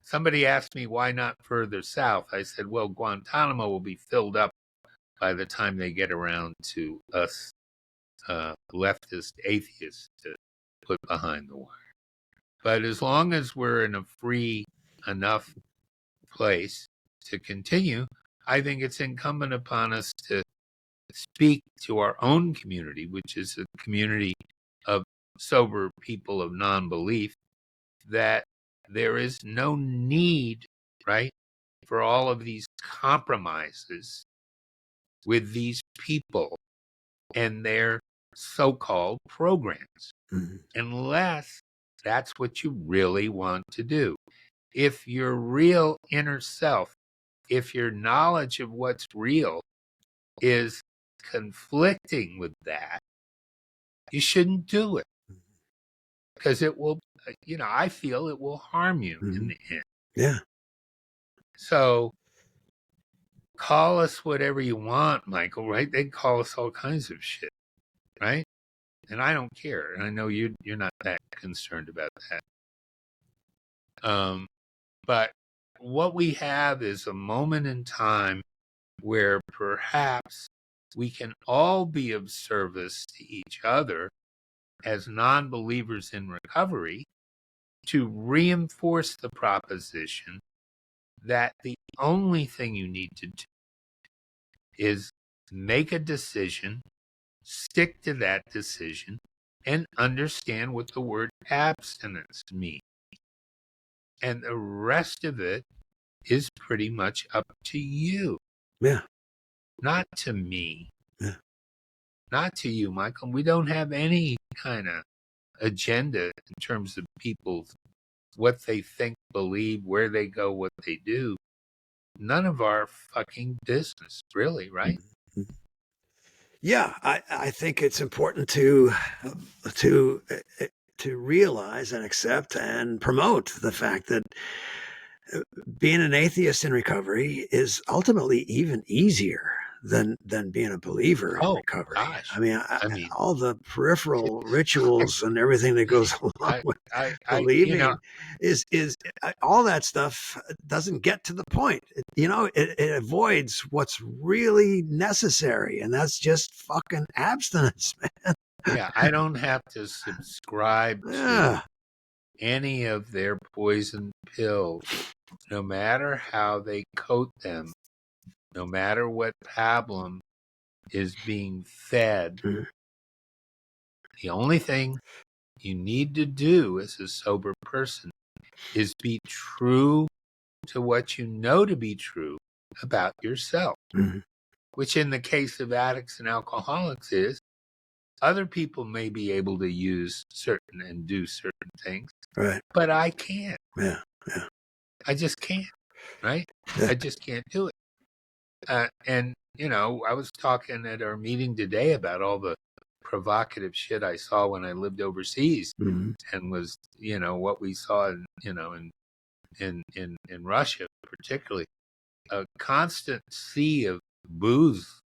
A: Somebody asked me, why not further south? I said, well, Guantanamo will be filled up by the time they get around to us leftist atheists to put behind the wire. But as long as we're in a free enough place to continue, I think it's incumbent upon us to speak to our own community, which is a community of sober people of non-belief, that there is no need, right, for all of these compromises with these people and their so-called programs, unless that's what you really want to do. If your real inner self, if your knowledge of what's real is conflicting with that, you shouldn't do it, because it will, I feel it will harm you in the end.
B: Yeah.
A: So call us whatever you want, Michael, right? They call us all kinds of shit, right? And I don't care. And I know you're not that concerned about that. But what we have is a moment in time where perhaps we can all be of service to each other as non-believers in recovery to reinforce the proposition that the only thing you need to do is make a decision, stick to that decision, and understand what the word abstinence means. And the rest of it is pretty much up to you.
B: Yeah.
A: Not to me.
B: Yeah.
A: Not to you, Michael. We don't have any kind of agenda in terms of people's what they think, believe, where they go, what they do. None of our fucking business, really, right?
B: Yeah, I think it's important to realize and accept and promote the fact that being an atheist in recovery is ultimately even easier than being a believer in recovery.
A: Gosh.
B: I mean, all the peripheral rituals and everything that goes along with believing is all that stuff doesn't get to the point. It avoids what's really necessary, and that's just fucking abstinence, man.
A: Yeah, I don't have to subscribe to any of their poison pills, no matter how they coat them, no matter what pablum is being fed. The only thing you need to do as a sober person is be true to what you know to be true about yourself, which in the case of addicts and alcoholics is other people may be able to use certain and do certain things,
B: right?
A: But I can't.
B: Yeah.
A: I just can't, right? I just can't do it. And, I was talking at our meeting today about all the provocative shit I saw when I lived overseas,
B: Mm-hmm.
A: and was, what we saw in Russia, particularly a constant sea of booze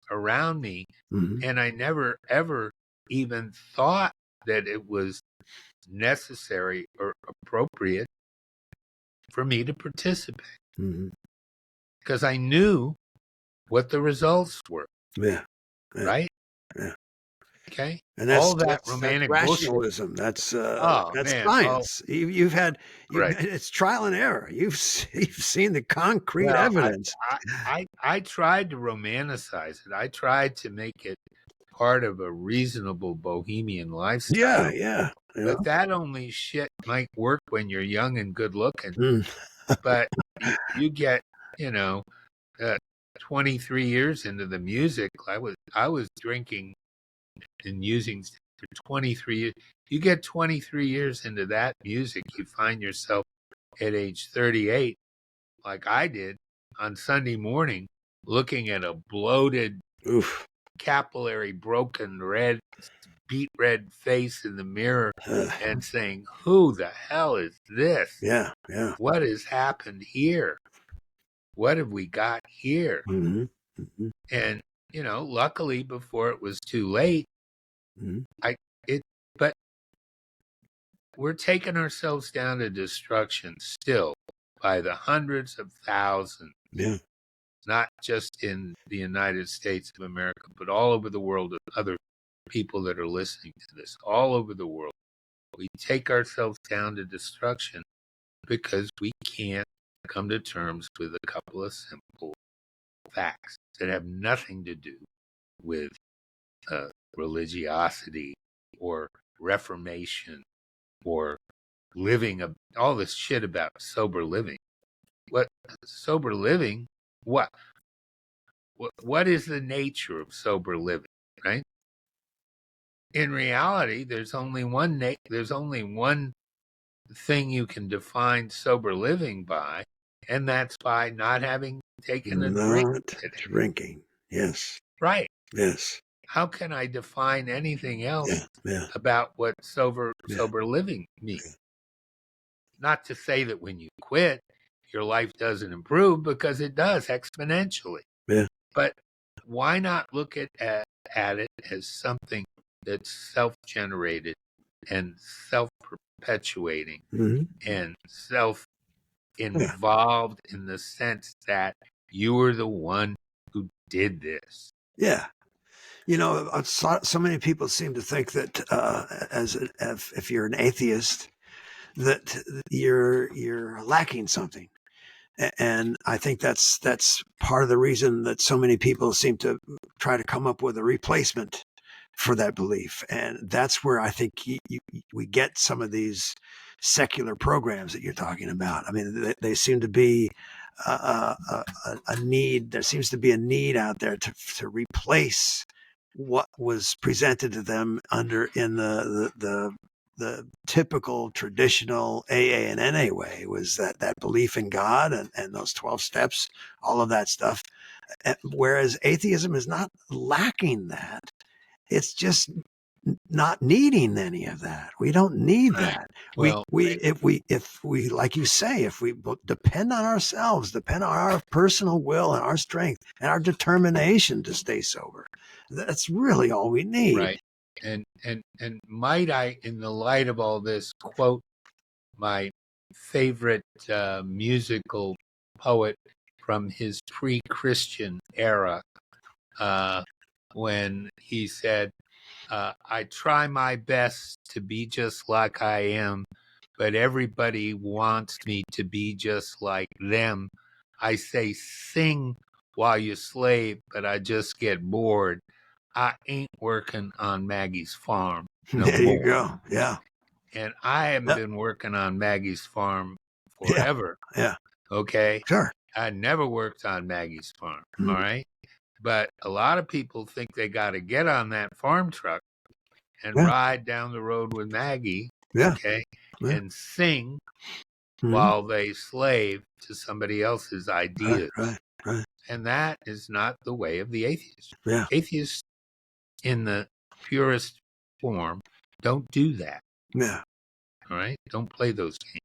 A: around me.
B: Mm-hmm.
A: And I never ever even thought that it was necessary or appropriate for me to participate,
B: Mm-hmm.
A: because I knew what the results were.
B: Yeah. Yeah.
A: Right?
B: Yeah.
A: Okay.
B: And
A: All that
B: that's
A: romantic bullshit.
B: rationalism. That's
A: Oh man. Oh,
B: science. You've had
A: right.
B: it's trial and error. You've seen the concrete
A: Well,
B: evidence.
A: I tried to romanticize it. I tried to make it part of a reasonable bohemian lifestyle.
B: Yeah, yeah.
A: But that only shit might work when you're young and good looking.
B: Mm.
A: But you get, you know, uh, 23 years into the music, I was drinking and using for 23 years. You get 23 years into that music, you find yourself at age 38, like I did, on Sunday morning, looking at a bloated,
B: Oof.
A: capillary, broken, beet red face in the mirror and saying, "Who the hell is this?
B: Yeah, yeah.
A: What has happened here? What have we got here?"
B: Mm-hmm. Mm-hmm.
A: And, luckily before it was too late,
B: Mm-hmm.
A: but we're taking ourselves down to destruction still by the hundreds of thousands.
B: Yeah.
A: Not just in the United States of America, but all over the world, of other people that are listening to this, all over the world. We take ourselves down to destruction because we can't come to terms with a couple of simple facts that have nothing to do with religiosity or reformation or living, all this shit about sober living. What sober living? What is the nature of sober living, right? In reality, there's only one thing you can define sober living by, and that's by not having taken a drink
B: Not
A: today.
B: drinking. Yes.
A: Right.
B: Yes.
A: How can I define anything else
B: Yeah. Yeah.
A: about what sober
B: Yeah.
A: living means? Not to say that when you quit, your life doesn't improve, because it does exponentially.
B: Yeah.
A: But why not look at it as something that's self-generated and self-perpetuating
B: Mm-hmm.
A: and self-involved, in the sense that you were the one who did this?
B: Yeah. So many people seem to think that if you're an atheist, that you're lacking something. And I think that's part of the reason that so many people seem to try to come up with a replacement for that belief. And that's where I think we get some of these secular programs that you're talking about. I mean, they seem to be a need. There seems to be a need out there to replace what was presented to them in the typical traditional AA and NA way, was that belief in God and those 12 steps, all of that stuff. Whereas atheism is not lacking that. It's just not needing any of that. We don't need that.
A: Well,
B: If we, like you say, if we depend on ourselves, depend on our personal will and our strength and our determination to stay sober, that's really all we need.
A: right. And might I, in the light of all this, quote my favorite musical poet from his pre-Christian era, when he said, "I try my best to be just like I am, but everybody wants me to be just like them. I say sing while you slave, but I just get bored. I ain't working on Maggie's farm no
B: There you
A: more."
B: go. Yeah.
A: And I haven't
B: Yep.
A: been working on Maggie's farm
B: Yeah.
A: forever.
B: Yeah.
A: Okay.
B: Sure.
A: I never worked on Maggie's farm.
B: Mhm.
A: All right. But a lot of people think they got to get on that farm truck and
B: Yeah.
A: ride down the road with Maggie.
B: Yeah.
A: Okay.
B: Yeah.
A: And sing
B: Mhm.
A: while they slave to somebody else's ideas.
B: Right.
A: And that is not the way of the atheist.
B: Yeah.
A: Atheists, in the purest form, don't do that.
B: Yeah.
A: All right? Don't play those games.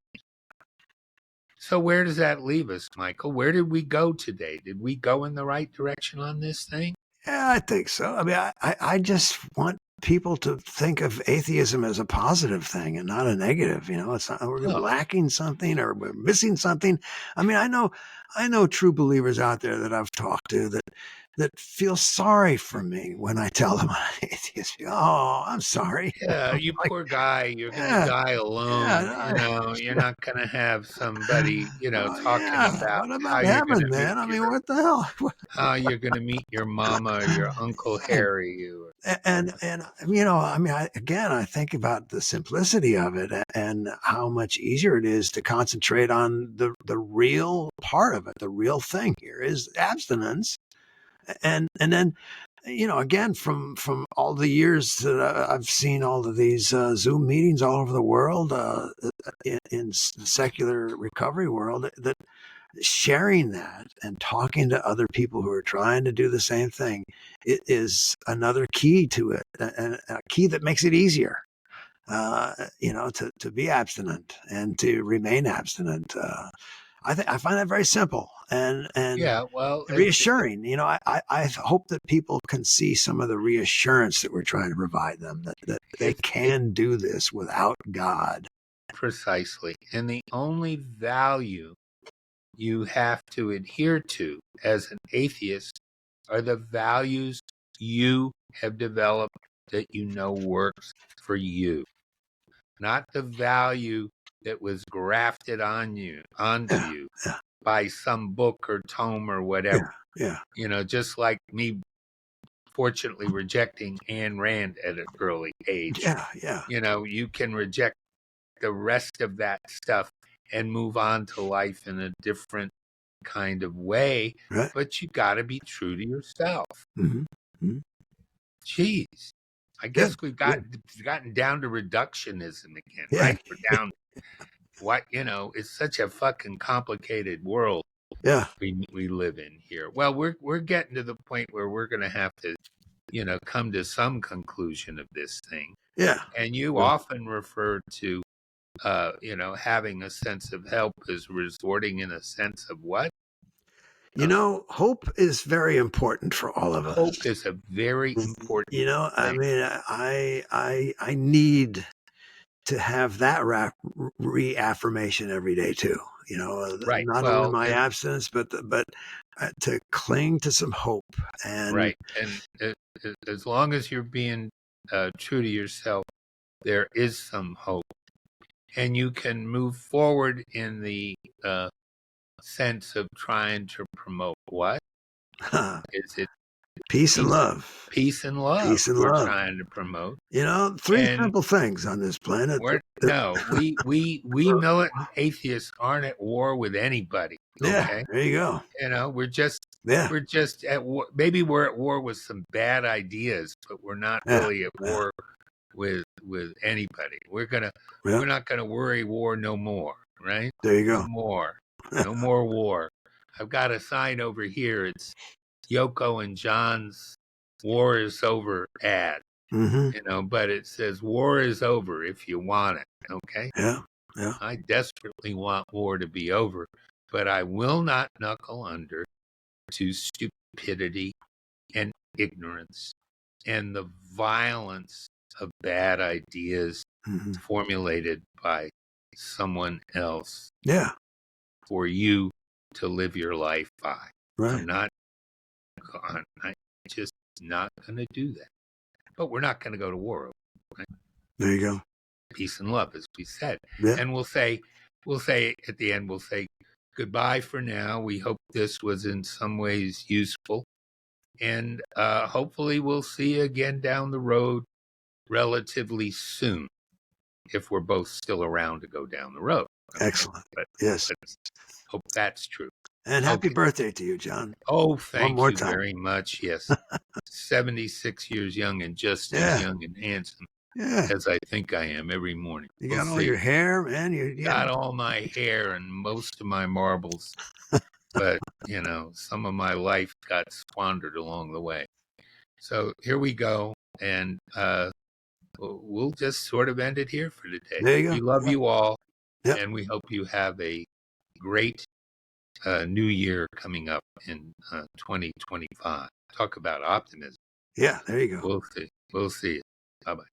A: So where does that leave us, Michael? Where did we go today? Did we go in the right direction on this thing?
B: Yeah, I think so. I mean, I just want people to think of atheism as a positive thing and not a negative. It's not we're
A: Oh,
B: lacking something or we're missing something. I mean, I know true believers out there that I've talked to that feel sorry for me when I tell them I'm an atheist. Oh, I'm sorry.
A: yeah, you
B: Like,
A: poor guy. You're going to
B: yeah,
A: die
B: yeah,
A: alone. You're not going to have somebody,
B: oh,
A: talking
B: yeah.
A: about
B: What
A: how
B: about
A: you're going
B: heaven,
A: to meet
B: man? I mean, what the hell?
A: how you're going to meet your mama or your Uncle
B: Yeah.
A: Harry.
B: And I mean, I think about the simplicity of it and how much easier it is to concentrate on the real part of it. The real thing here is abstinence, and then again, from all the years that I've seen all of these Zoom meetings all over the world, in the secular recovery world, that sharing that and talking to other people who are trying to do the same thing, it is another key to it, and a key that makes it easier, to be abstinent and to remain abstinent. I find that very simple and
A: Yeah, well,
B: reassuring. I hope that people can see some of the reassurance that we're trying to provide them, that they
A: it
B: can do this without God.
A: precisely. And the only value you have to adhere to as an atheist are the values you have developed that works for you, not the value that was grafted onto
B: Yeah,
A: you
B: yeah,
A: by some book or tome or whatever.
B: yeah, yeah,
A: Just like me fortunately rejecting Ayn Rand at an early age.
B: yeah, yeah.
A: You can reject the rest of that stuff and move on to life in a different kind of way,
B: Right.
A: but you got to be true to yourself.
B: Mm-hmm. Mm-hmm.
A: Jeez. I
B: Good.
A: guess we've
B: Good.
A: gotten down to reductionism again,
B: Yeah.
A: right? We're down it's such a fucking complicated world
B: Yeah.
A: we live in here. Well, we're getting to the point where we're going to have to, come to some conclusion of this thing.
B: Yeah.
A: And you
B: Yeah.
A: often refer to having a sense of help as resorting in a sense of what? Uh,
B: Hope is very important for all of us.
A: Hope is a very important
B: I
A: thing.
B: mean, I need to have that reaffirmation every day too.
A: Right.
B: Not only
A: Well,
B: my
A: and
B: abstinence, but to cling to some hope. And
A: right. And as long as you're being true to yourself, there is some hope. And you can move forward in the sense of trying to promote what? Is it
B: peace and
A: peace?
B: love.
A: Peace and love
B: Peace and
A: we're
B: love.
A: trying to promote.
B: Three
A: And
B: simple things on this planet.
A: we militant atheists aren't at war with anybody.
B: Yeah,
A: Okay,
B: there you go.
A: we're just
B: Yeah,
A: at war. Maybe we're at war with some bad ideas, but we're not
B: yeah,
A: really at
B: yeah,
A: war with anybody.
B: yeah.
A: We're not gonna worry war no more, right?
B: There you
A: No
B: go.
A: more, no more war. I've got a sign over here. It's Yoko and John's "War is Over" ad.
B: Mm-hmm.
A: But it says war is over if you want it. Okay.
B: Yeah, yeah.
A: I desperately want war to be over, but I will not knuckle under to stupidity and ignorance and the violence of bad ideas
B: Mm-hmm.
A: formulated by someone else
B: Yeah,
A: for you to live your life by.
B: right.
A: I'm just not going to do that. But we're not going to go to war. Right?
B: There you go.
A: Peace and love, as we said.
B: Yeah,
A: And we'll say at the end, we'll say goodbye for now. We hope this was in some ways useful. And hopefully we'll see you again down the road relatively soon, if we're both still around to go down the road. Okay?
B: excellent.
A: But
B: Yes.
A: let's hope that's true.
B: And happy
A: Okay.
B: birthday to you, John.
A: Oh,
B: One
A: thank
B: more
A: you
B: time.
A: very much. Yes. 76 years young and just as
B: Yeah,
A: young and handsome
B: yeah.
A: as I think I am every morning.
B: You
A: We'll
B: got all
A: see.
B: your hair, man. Yeah.
A: Got all my hair and most of my marbles, but some of my life got squandered along the way. So here we go. And we'll just sort of end it here for today.
B: There you
A: We
B: go.
A: love you all,
B: Yep.
A: and we hope you have a great new year coming up in 2025. Talk about optimism.
B: Yeah, there you go.
A: We'll see. We'll see. Bye bye.